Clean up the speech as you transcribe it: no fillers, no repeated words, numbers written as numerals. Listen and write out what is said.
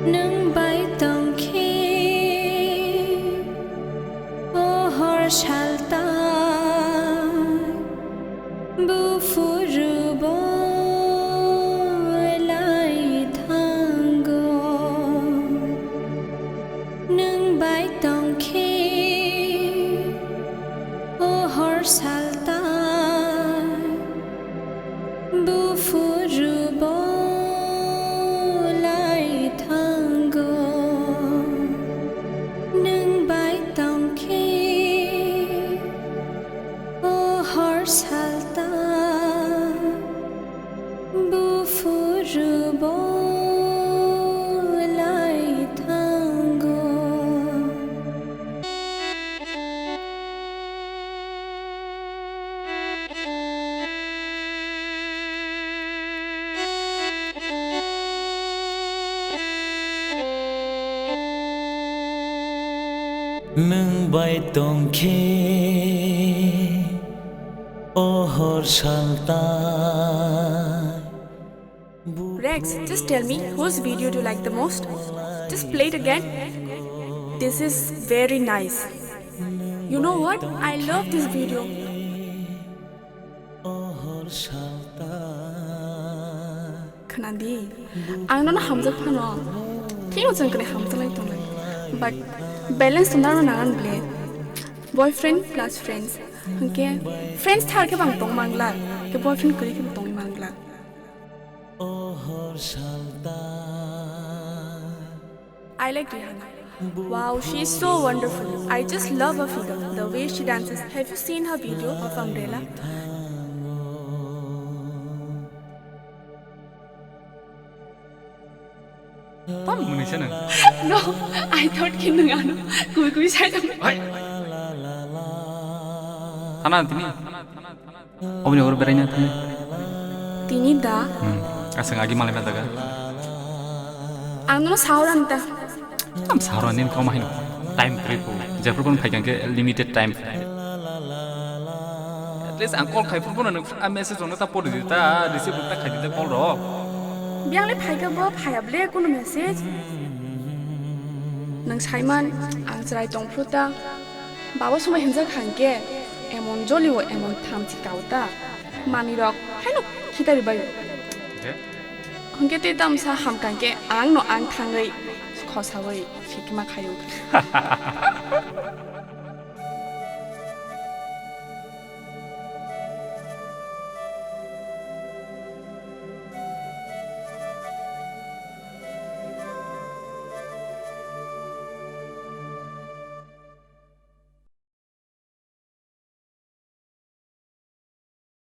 nâng bay tông khi ô hor shalta bu furu bo lai thango nâng bay tông khi ô hor shalta bu furu bo salta bu furubo lai tango nâng bay tông khi Rex, just tell me whose video do you like the most? Just play it again. This is very nice. You know what? I love this video. Kanadi, I'm not hamza pano. Kino chankre hamza like to but balance to naran blade. Boyfriend plus friends. Okay, friends thar ke bang tong mangla, ke boyfriend kuri ke tong mangla. I like Rihanna. Wow, she is so wonderful. I just love her figure, the way she dances. Have you seen her video of Umbrella? No, I thought kinungano. Kui said Hanan tini. Om ni orang berani tani. Tini da. Asal lagi malam ada kan? Anu sauran ta. Am sauran ni kau mahin. Time trip. Jepur pun pakai ke limited time. At least angkol kai pun nak message orang tak pol di ta, receive tak kai di call ro. Biang le pakai bo pakai ble kono message. Nang Simon, ang serai tong fruta. Bawa semua hendak hangke. Emon joliwo emon tham cikauta. Mani rok, hai no kita ribayu. Hangke te dam sa ham kanke ang no ang thangai khosawai fikma khayu.